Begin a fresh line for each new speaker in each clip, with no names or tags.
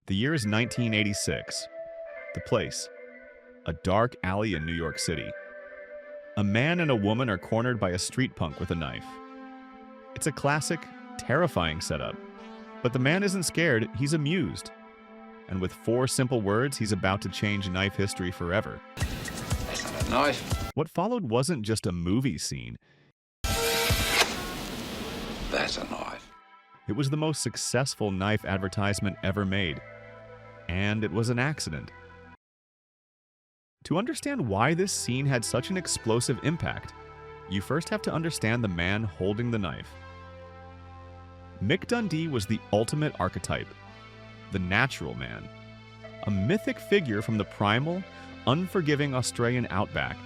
The year is 1986. The place, a dark alley in New York City. A man and a woman are cornered by a street punk with a knife. It's a classic, terrifying setup. But the man isn't scared, he's amused. And with 4 simple words, he's about to change knife history forever.
That's not a knife.
What followed wasn't just a movie scene.
That's a knife.
It was the most successful knife advertisement ever made. And it was an accident. To understand why this scene had such an explosive impact, you first have to understand the man holding the knife. Mick Dundee was the ultimate archetype, the natural man, a mythic figure from the primal, unforgiving Australian outback,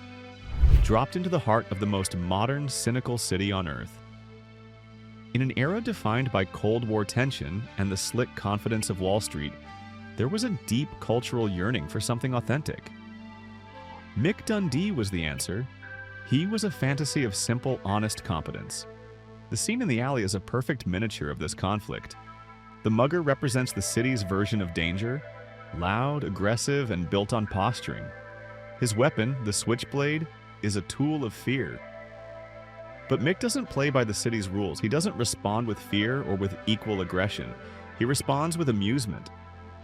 dropped into the heart of the most modern, cynical city on Earth. In an era defined by Cold War tension and the slick confidence of Wall Street, there was a deep cultural yearning for something authentic. Mick Dundee was the answer. He was a fantasy of simple, honest competence. The scene in the alley is a perfect miniature of this conflict. The mugger represents the city's version of danger, loud, aggressive, and built on posturing. His weapon, the switchblade, is a tool of fear. But Mick doesn't play by the city's rules. He doesn't respond with fear or with equal aggression. He responds with amusement.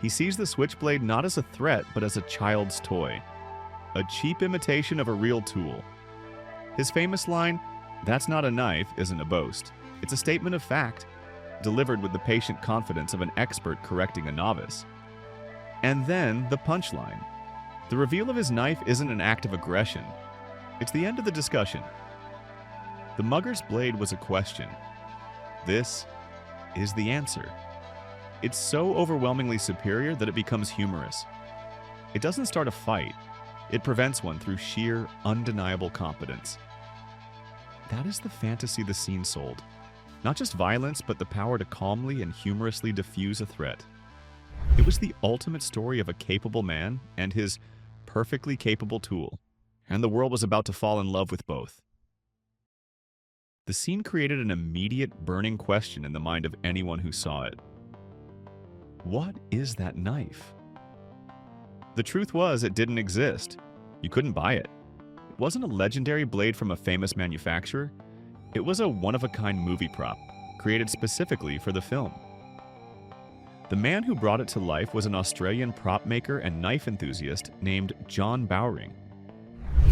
He sees the switchblade not as a threat, but as a child's toy. A cheap imitation of a real tool. His famous line, "That's not a knife," isn't a boast. It's a statement of fact, delivered with the patient confidence of an expert correcting a novice. And then the punchline. The reveal of his knife isn't an act of aggression. It's the end of the discussion. The mugger's blade was a question. This is the answer. It's so overwhelmingly superior that it becomes humorous. It doesn't start a fight. It prevents one through sheer, undeniable competence. That is the fantasy the scene sold. Not just violence, but the power to calmly and humorously diffuse a threat. It was the ultimate story of a capable man and his perfectly capable tool. And the world was about to fall in love with both. The scene created an immediate burning question in the mind of anyone who saw it. What is that knife? The truth was, it didn't exist. You couldn't buy it. It wasn't a legendary blade from a famous manufacturer. It was a one-of-a-kind movie prop, created specifically for the film. The man who brought it to life was an Australian prop maker and knife enthusiast named John Bowie.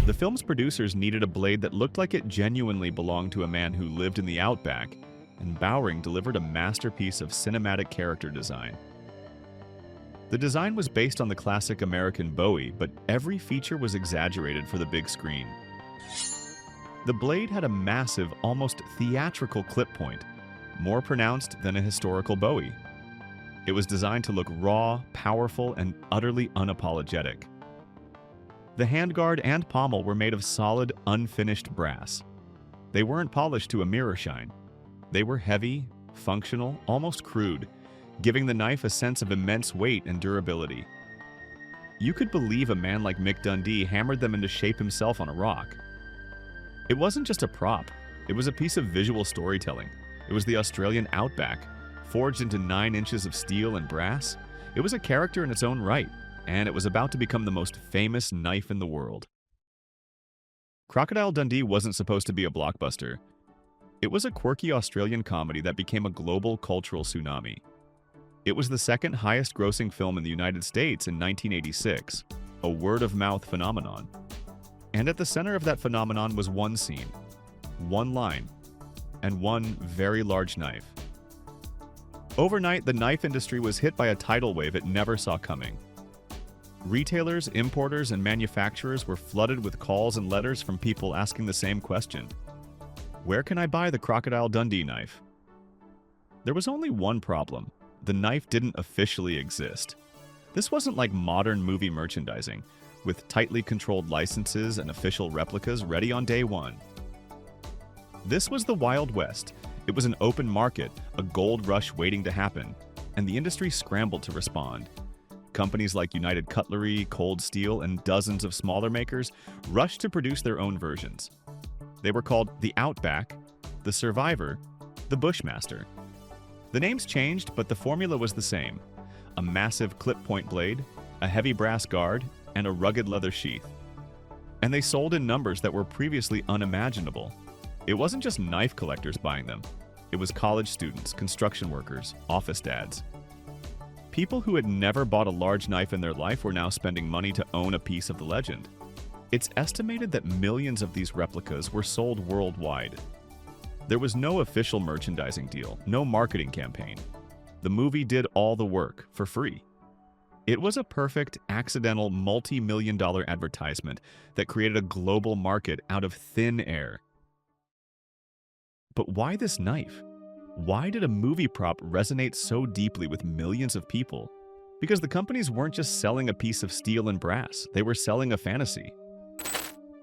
The film's producers needed a blade that looked like it genuinely belonged to a man who lived in the outback, and Bowie delivered a masterpiece of cinematic character design. The design was based on the classic American Bowie, but every feature was exaggerated for the big screen. The blade had a massive, almost theatrical clip point, more pronounced than a historical Bowie. It was designed to look raw, powerful, and utterly unapologetic. The handguard and pommel were made of solid, unfinished brass. They weren't polished to a mirror shine. They were heavy, functional, almost crude, giving the knife a sense of immense weight and durability. You could believe a man like Mick Dundee hammered them into shape himself on a rock. It wasn't just a prop, it was a piece of visual storytelling. It was the Australian outback, forged into 9 inches of steel and brass. It was a character in its own right, and it was about to become the most famous knife in the world. Crocodile Dundee wasn't supposed to be a blockbuster. It was a quirky Australian comedy that became a global cultural tsunami. It was the second highest grossing film in the United States in 1986, a word-of-mouth phenomenon. And at the center of that phenomenon was one scene, one line, and one very large knife. Overnight, the knife industry was hit by a tidal wave it never saw coming. Retailers, importers, and manufacturers were flooded with calls and letters from people asking the same question. Where can I buy the Crocodile Dundee knife? There was only one problem. The knife didn't officially exist. This wasn't like modern movie merchandising, with tightly controlled licenses and official replicas ready on day one. This was the Wild West. It was an open market, a gold rush waiting to happen, and the industry scrambled to respond. Companies like United Cutlery, Cold Steel, and dozens of smaller makers rushed to produce their own versions. They were called the Outback, the Survivor, the Bushmaster. The names changed, but the formula was the same. a massive clip-point blade, a heavy brass guard, and a rugged leather sheath. And they sold in numbers that were previously unimaginable. It wasn't just knife collectors buying them. It was college students, construction workers, office dads. People who had never bought a large knife in their life were now spending money to own a piece of the legend. It's estimated that millions of these replicas were sold worldwide. There was no official merchandising deal, no marketing campaign. The movie did all the work for free. It was a perfect, accidental, multi-million-dollar advertisement that created a global market out of thin air. But why this knife? Why did a movie prop resonate so deeply with millions of people? Because the companies weren't just selling a piece of steel and brass, they were selling a fantasy.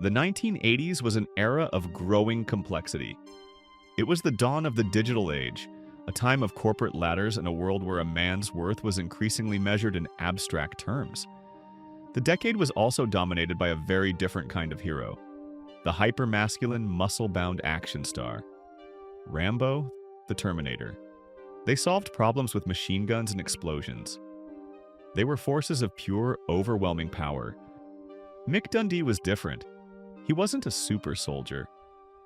The 1980s was an era of growing complexity. It was the dawn of the digital age, a time of corporate ladders and a world where a man's worth was increasingly measured in abstract terms. The decade was also dominated by a very different kind of hero, the hyper-masculine, muscle-bound action star. Rambo, the Terminator. They solved problems with machine guns and explosions. They were forces of pure, overwhelming power. Mick Dundee was different. He wasn't a super soldier.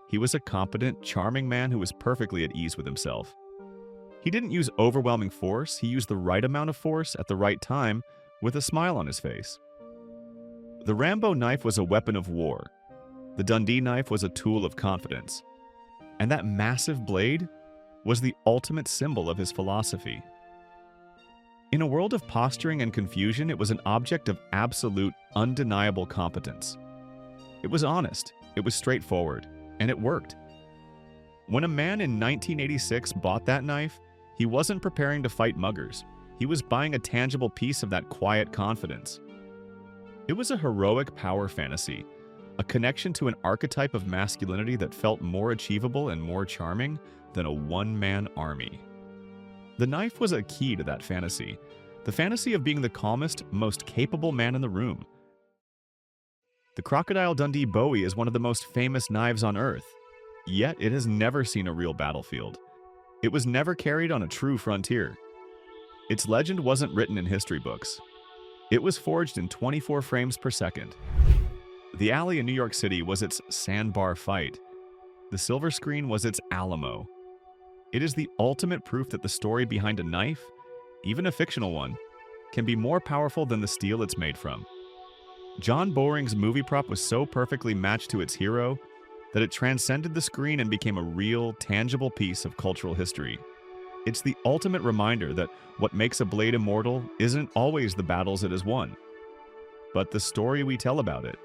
He was a competent, charming man who was perfectly at ease with himself. He didn't use overwhelming force, he used the right amount of force at the right time with a smile on his face. The Rambo knife was a weapon of war. The Dundee knife was a tool of confidence. And that massive blade was the ultimate symbol of his philosophy. In a world of posturing and confusion, it was an object of absolute, undeniable competence. It was honest, it was straightforward, and it worked. When a man in 1986 bought that knife, he wasn't preparing to fight muggers. He was buying a tangible piece of that quiet confidence. It was a heroic power fantasy, a connection to an archetype of masculinity that felt more achievable and more charming than a one-man army. The knife was a key to that fantasy, the fantasy of being the calmest, most capable man in the room. The Crocodile Dundee Bowie is one of the most famous knives on Earth, yet it has never seen a real battlefield. It was never carried on a true frontier. Its legend wasn't written in history books. It was forged in 24 frames per second. The alley in New York City was its sandbar fight. The silver screen was its Alamo. It is the ultimate proof that the story behind a knife, even a fictional one, can be more powerful than the steel it's made from. John Boring's movie prop was so perfectly matched to its hero that it transcended the screen and became a real, tangible piece of cultural history. It's the ultimate reminder that what makes a blade immortal isn't always the battles it has won, but the story we tell about it.